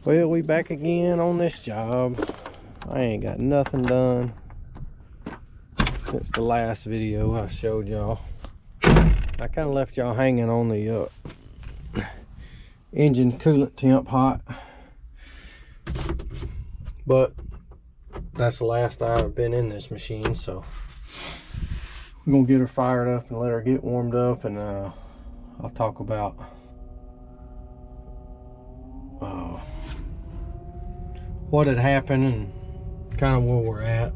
Well, we back again on this job. I ain't got nothing done since the last video I showed y'all. I kind of left y'all hanging on the engine coolant temp hot, but that's the last I've been in this machine, so we're gonna get her fired up and let her get warmed up, and I'll talk about what had happened and kind of where we're at.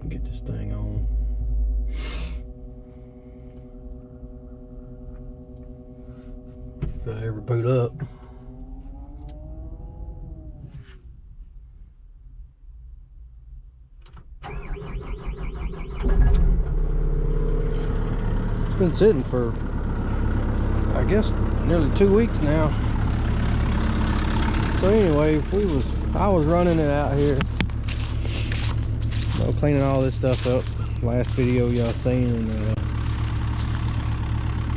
Get this thing on. Did I ever boot up? It's been sitting for, I guess, nearly 2 weeks now. So anyway, I was running it out here, cleaning all this stuff up. Last video y'all seen, and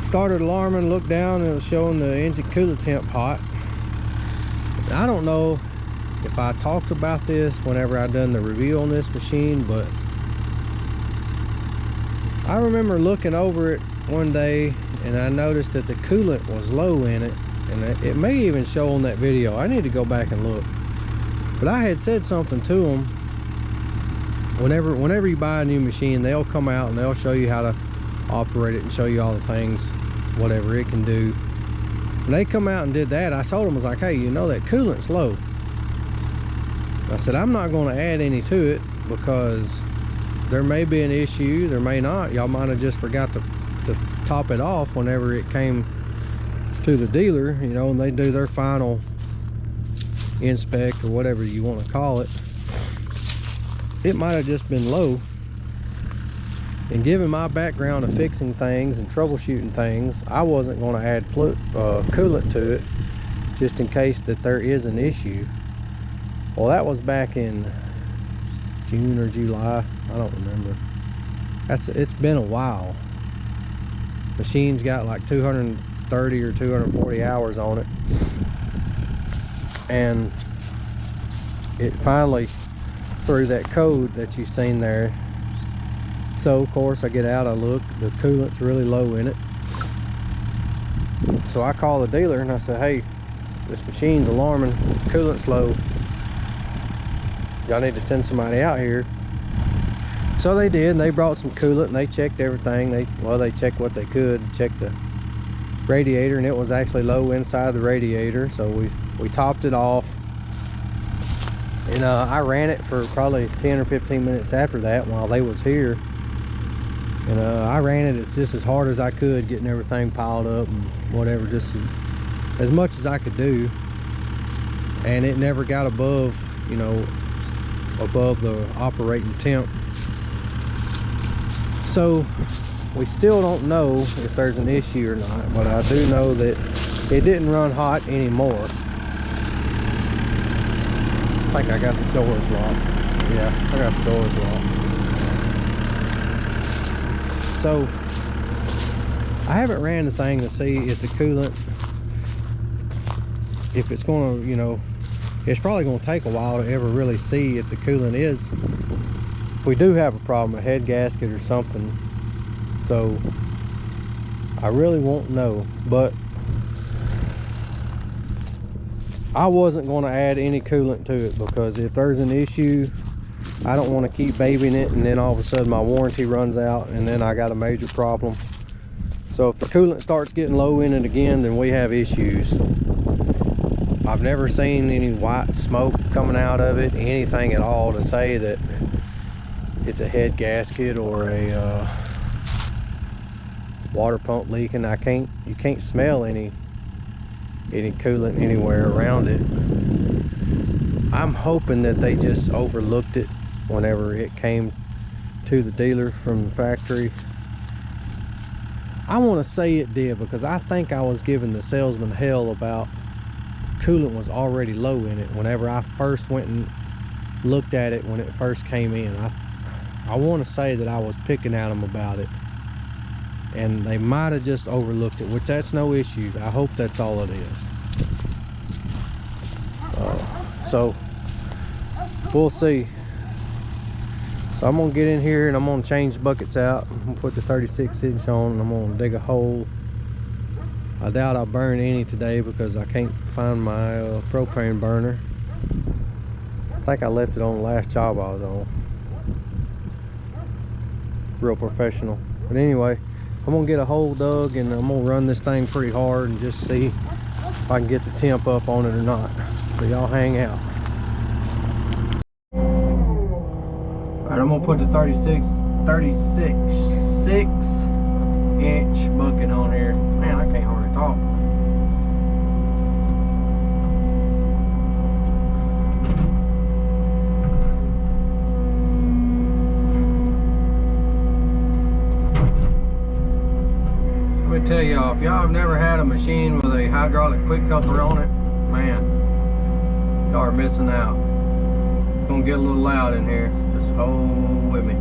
started alarming. Looked down and it was showing the engine coolant temp hot. I don't know if I talked about this whenever I done the review on this machine, but I remember looking over it one day and I noticed that the coolant was low in it, and it may even show on that video. I need to go back and look, but I had said something to them. Whenever you buy a new machine, they'll come out and they'll show you how to operate it and show you all the things, whatever it can do. When they come out and did that, I told them, I was like, hey, you know that coolant's low. I said, I'm not going to add any to it because there may be an issue, there may not. Y'all might have just forgot to top it off whenever it came to the dealer, you know, and they do their final inspect or whatever you want to call it. It might have just been low. And given my background of fixing things and troubleshooting things, I wasn't going to add coolant to it just in case that there is an issue. Well, that was back in June or July, I don't remember. It's been a while. Machine's got like 230 or 240 hours on it, and it finally threw that code that you've seen there. So of course I get out, I look, the coolant's really low in it. So I call the dealer and I say, hey, this machine's alarming, coolant's low, y'all need to send somebody out here. So they did, and they brought some coolant and they checked everything. They checked what they could, checked the radiator, and it was actually low inside the radiator. So we topped it off, and I ran it for probably 10 or 15 minutes after that while they was here. And I ran it just as hard as I could, getting everything piled up and whatever, just as much as I could do. And it never got above, you know, above the operating temp. So we still don't know if there's an issue or not, but I do know that it didn't run hot anymore. I think I got the doors locked. Yeah, I got the doors locked. So I haven't ran the thing to see if the coolant, if it's going to, you know, it's probably going to take a while to ever really see if the coolant is, if we do have a problem, a head gasket or something. So I really won't know, but I wasn't going to add any coolant to it, because if there's an issue, I don't want to keep babying it and then all of a sudden my warranty runs out and then I got a major problem. So if the coolant starts getting low in it again, then we have issues. I've never seen any white smoke coming out of it, anything at all to say that it's a head gasket or a water pump leaking. You can't smell any coolant anywhere around it. I'm hoping that they just overlooked it whenever it came to the dealer from the factory. I want to say it did, because I think I was giving the salesman hell about coolant was already low in it whenever I first went and looked at it when it first came in. I want to say that I was picking at him about it. and they might have just overlooked it, which that's no issue. I hope that's all it is. So we'll see. So I'm gonna get in here and I'm gonna change buckets out. I'm gonna put the 36-inch on and I'm gonna dig a hole. I doubt I'll burn any today because I can't find my propane burner. I think I left it on the last job I was on. Real professional. But anyway, I'm gonna get a hole dug and I'm gonna run this thing pretty hard and just see if I can get the temp up on it or not. So y'all hang out. Alright, I'm gonna put the 36-inch bucket on here. Man, I can't hardly talk. Let me tell y'all, if y'all have never had a machine with a hydraulic quick coupler on it, man, y'all are missing out. It's gonna get a little loud in here. Just hold with me.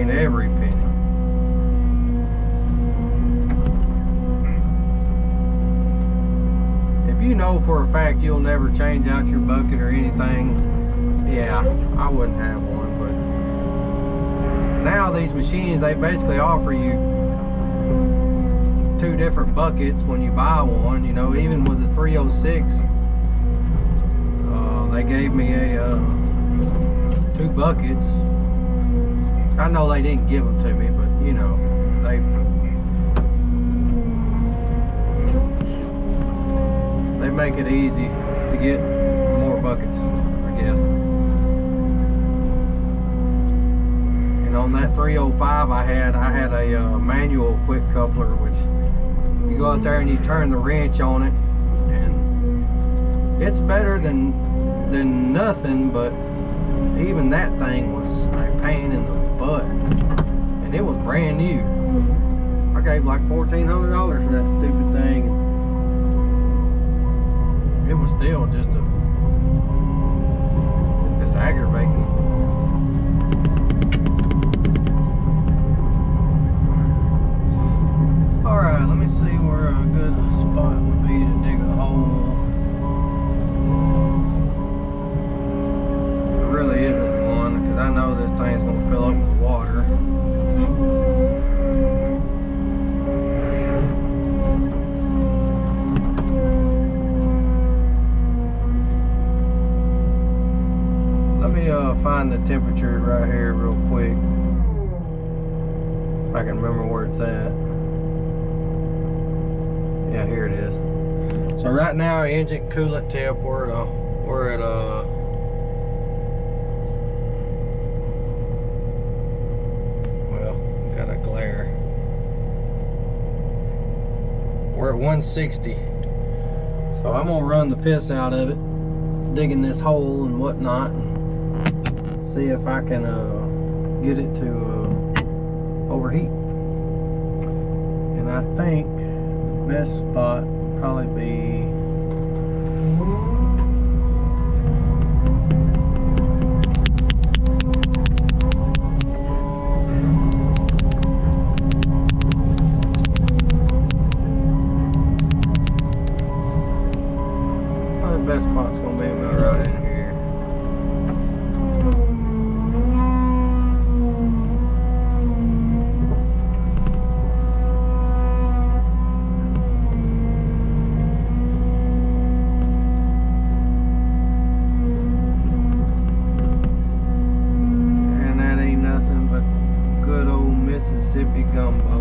Every penny. If you know for a fact you'll never change out your bucket or anything, yeah, I wouldn't have one. But now these machines, they basically offer you 2 different buckets when you buy one. You know, even with the 306, they gave me a 2 buckets. I know they didn't give them to me, but you know, they make it easy to get more buckets, I guess. And on that 305 I had a manual quick coupler, which you go out there and you turn the wrench on it, and it's better than nothing, but even that thing was a pain in the butt, and it was brand new. I gave like $1,400 for that stupid thing, and it was still just aggravating. All right, let me see where a good spot would be to dig a hole. There really isn't one, because I know this thing's going to fill up with water. Let me find the temperature right here real quick, if I can remember where it's at. Yeah, here it is. So right now, engine coolant temp, we're at got a glare. We're at 160. So I'm gonna run the piss out of it, digging this hole and whatnot, and see if I can get it to overheat. And I think the best spot would probably be best spot's gonna be about right in here. And that ain't nothing but good old Mississippi gumbo.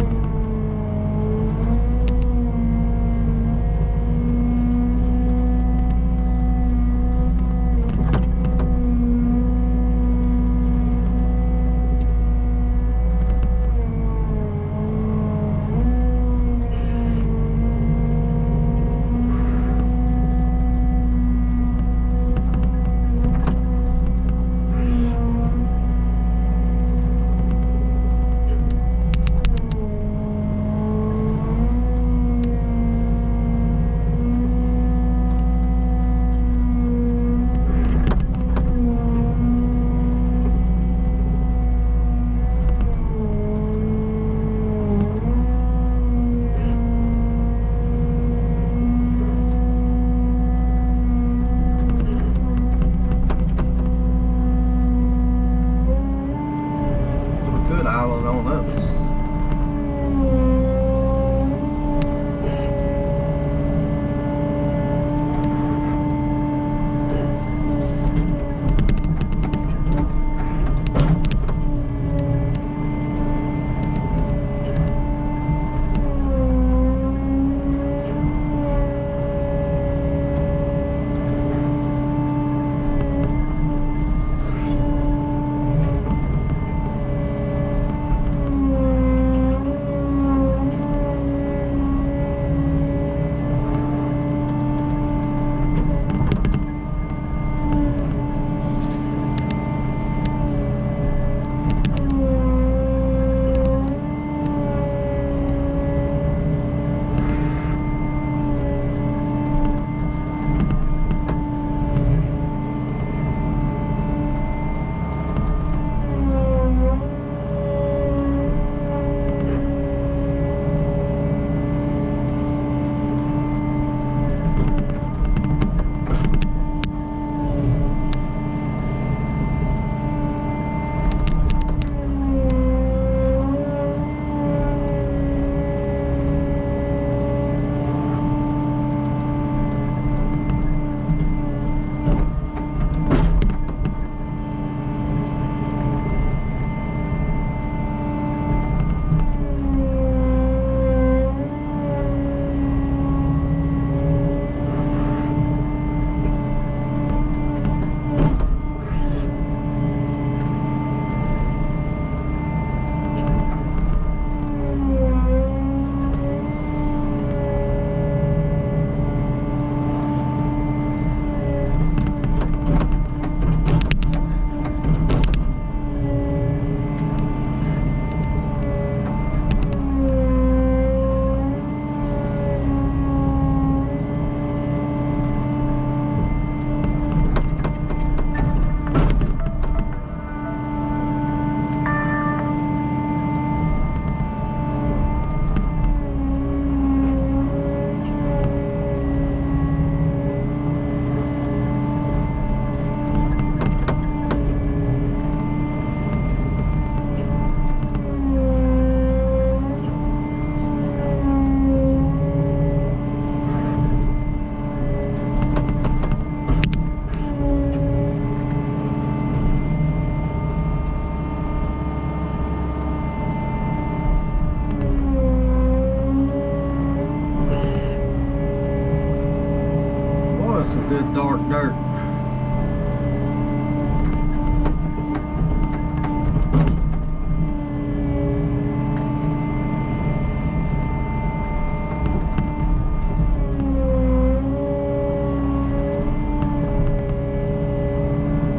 That's some good dark dirt.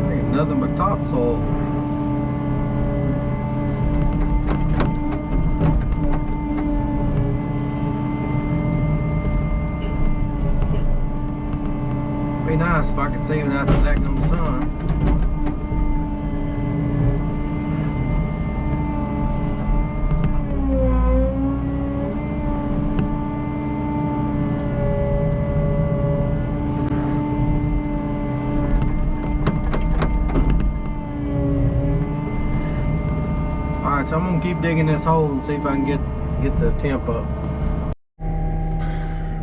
Ain't nothing but topsoil. Be nice if I could see without the daggum sun. Alright, so I'm gonna keep digging this hole and see if I can get the temp up.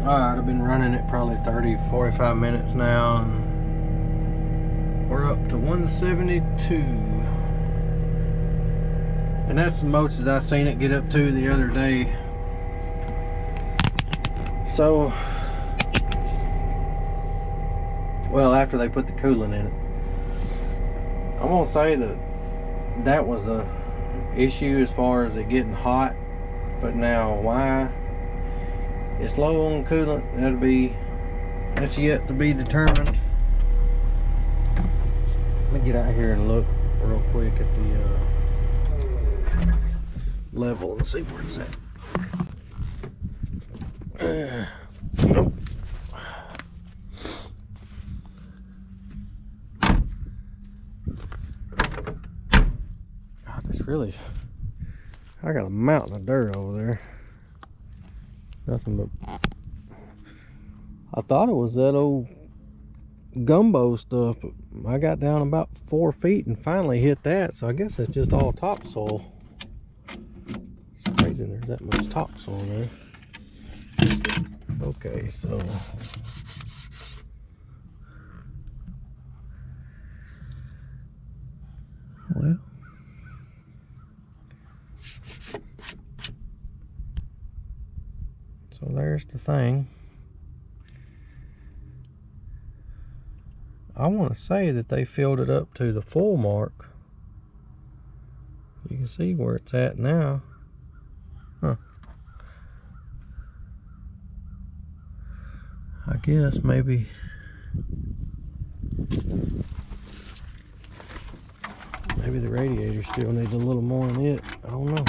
Alright, I've been running it probably 30-45 minutes now, and we're up to 172. And that's the most as I seen it get up to the other day. So, well, after they put the coolant in it. I'm gonna say that was the issue as far as it getting hot, but now why it's low on coolant, that's yet to be determined. Let me get out here and look real quick at the level and see where it's at. Nope. God, this really, I got a mountain of dirt over there. Nothing but, I thought it was that old gumbo stuff, but I got down about 4 feet and finally hit that, so I guess it's just all topsoil. It's crazy there's that much topsoil there. Okay, so well, so there's the thing. I want to say that they filled it up to the full mark. You can see where it's at now. Huh. I guess maybe the radiator still needs a little more than it. I don't know.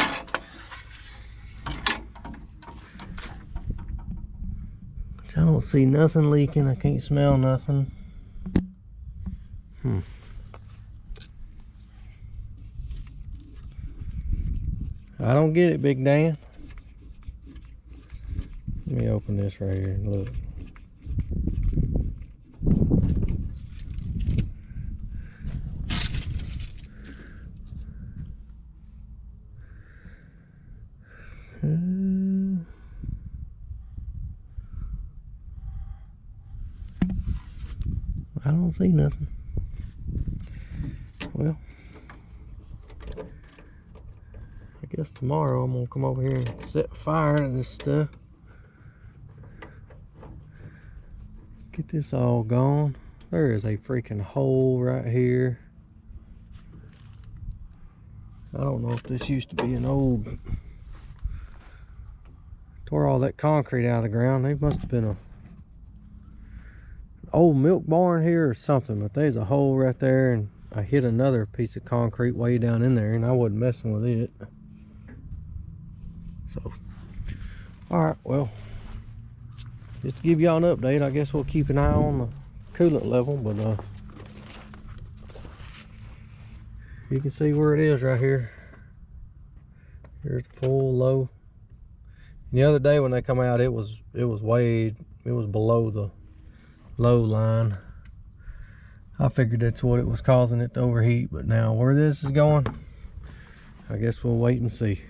I don't see nothing leaking. I can't smell nothing. I don't get it, Big Dan. Let me open this right here and look. I don't see nothing. Well, I guess tomorrow I'm gonna come over here and set fire to this stuff. Get this all gone. There is a freaking hole right here. I don't know if this used to be an old, tore all that concrete out of the ground. They must have been an old milk barn here or something, but there's a hole right there, and I hit another piece of concrete way down in there, and I wasn't messing with it. So, alright, well, just to give y'all an update, I guess we'll keep an eye on the coolant level, but you can see where it is right here. Here's the full low. And the other day when they come out, it was below the low line. I figured that's what it was causing it to overheat, but now where this is going, I guess we'll wait and see.